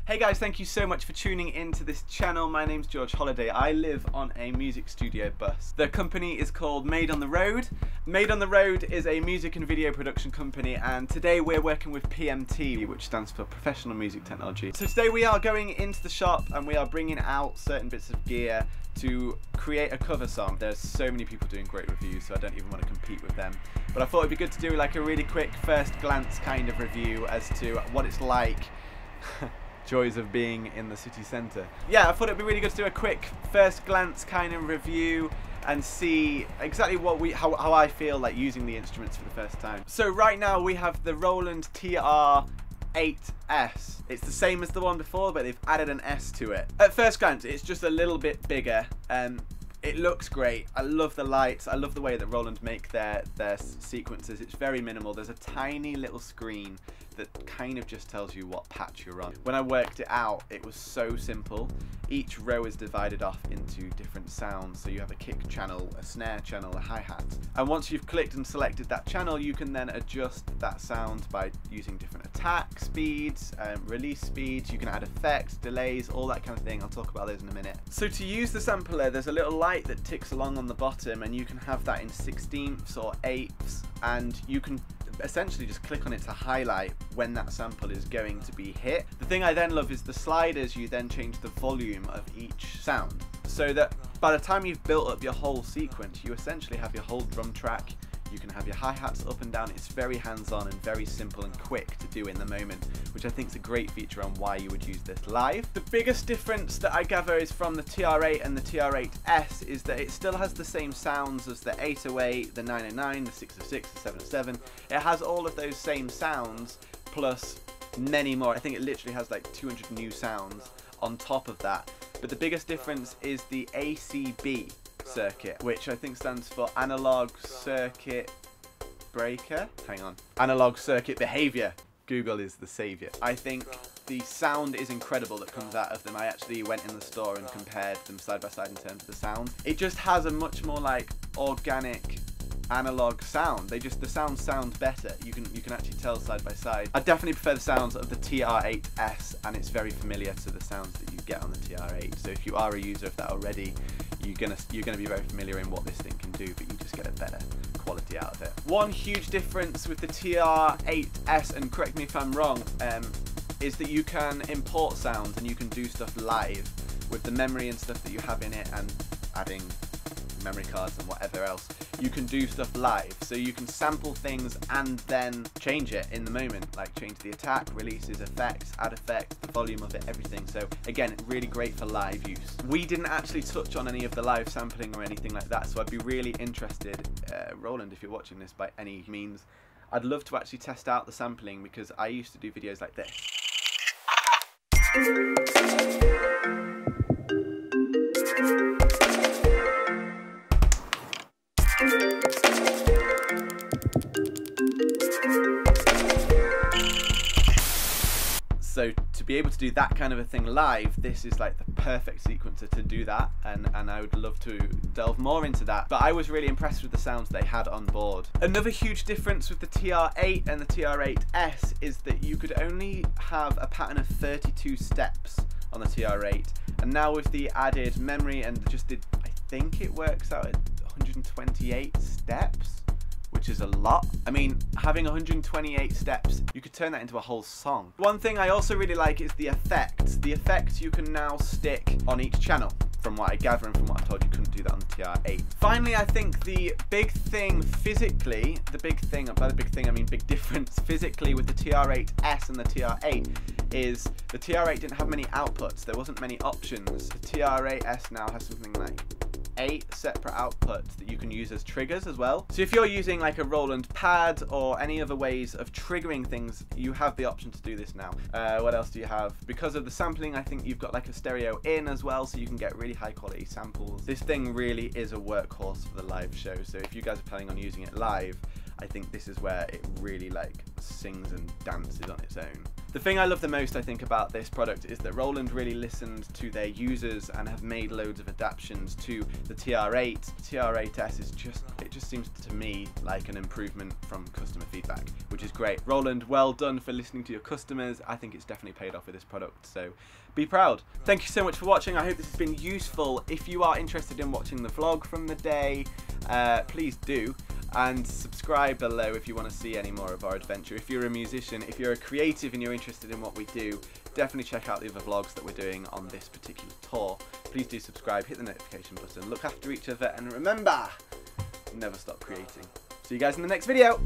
Hey guys, thank you so much for tuning into this channel. My name's George Holliday. I live on a music studio bus. The company is called Made on the Road. Made on the Road is a music and video production company, and today we're working with PMT, which stands for Professional Music Technology. So today we are going into the shop and we are bringing out certain bits of gear to create a cover song. There's so many people doing great reviews, so I don't even want to compete with them. But I thought it'd be good to do like a really quick first glance kind of review as to what it's like. Joys of being in the city centre. Yeah, I thought it'd be really good to do a quick first glance kind of review and see exactly what how I feel like using the instruments for the first time. So right now we have the Roland TR-8s. It's the same as the one before, but they've added an S to it. At first glance, it's just a little bit bigger. It looks great. I love the lights. I love the way that Roland make their sequences. It's very minimal. There's a tiny little screen that kind of just tells you what patch you're on. When I worked it out, it was so simple. Each row is divided off into different sounds. So you have a kick channel, a snare channel, a hi-hat. And once you've clicked and selected that channel, you can then adjust that sound by using different attack speeds, release speeds. You can add effects, delays, all that kind of thing. I'll talk about those in a minute. So to use the sampler, there's a little light that ticks along on the bottom, and you can have that in 16ths or 8ths, and you can essentially just click on it to highlight when that sample is going to be hit. The thing I then love is the sliders. You then change the volume of each sound, so that by the time you've built up your whole sequence, you essentially have your whole drum track. You can have your hi-hats up and down. It's very hands-on and very simple and quick to do in the moment, which I think is a great feature on why you would use this live. The biggest difference that I gather is from the TR-8 and the TR-8s is that it still has the same sounds as the 808, the 909, the 606, the 707. It has all of those same sounds plus many more. I think it literally has like 200 new sounds on top of that. But the biggest difference is the ACB circuit, which I think stands for Analog Circuit Breaker. Hang on. Analog Circuit Behavior. Google is the savior. I think the sound is incredible that comes out of them. I actually went in the store and compared them side by side in terms of the sound. It just has a much more like organic analog sound. The sounds sound better. You can actually tell side by side. I definitely prefer the sounds of the TR-8s, and it's very familiar to the sounds that you get on the TR-8. So if you are a user of that already, you're gonna be very familiar in what this thing can do, but you just get a better quality out of it. One huge difference with the TR-8s, and correct me if I'm wrong, is that you can import sounds and you can do stuff live with the memory and stuff that you have in it, and adding memory cards and whatever else. You can do stuff live, so you can sample things and then change it in the moment, like change the attack, releases, effects, add effects, the volume of it, everything. So again, really great for live use. We didn't actually touch on any of the live sampling or anything like that, so I'd be really interested, Roland, if you're watching this by any means, I'd love to actually test out the sampling, because I used to do videos like this. So to be able to do that kind of a thing live, this is like the perfect sequencer to do that, and I would love to delve more into that. But I was really impressed with the sounds they had on board. Another huge difference with the TR-8 and the TR-8s is that you could only have a pattern of 32 steps on the TR-8, and now with the added memory and I think it works out at 128 steps, which is a lot. I mean, having 128 steps, you could turn that into a whole song. One thing I also really like is the effects. The effects you can now stick on each channel. From what I gather and from what I told you, couldn't do that on the TR-8. Finally, I think the big thing physically, by the big thing I mean big difference physically with the TR-8s and the TR-8 is the TR-8 didn't have many outputs. There wasn't many options. The TR-8s now has something like 8 separate outputs that you can use as triggers as well. So if you're using like a Roland pad or any other ways of triggering things, you have the option to do this now. What else do you have? Because of the sampling, I think you've got like a stereo in as well, so you can get really high quality samples. This thing really is a workhorse for the live show, so if you guys are planning on using it live, I think this is where it really like sings and dances on its own. The thing I love the most, I think, about this product is that Roland really listened to their users and have made loads of adaptations to the TR-8. TR-8s is just, it just seems to me like an improvement from customer feedback, which which is great. Roland, well done for listening to your customers. I think it's definitely paid off with this product, so be proud. Thank you so much for watching. I hope this has been useful. If you are interested in watching the vlog from the day, please do. And subscribe below if you want to see any more of our adventure. If you're a musician, if you're a creative and you're interested in what we do, definitely check out the other vlogs that we're doing on this particular tour. Please do subscribe, hit the notification button, look after each other, and remember, never stop creating. See you guys in the next video.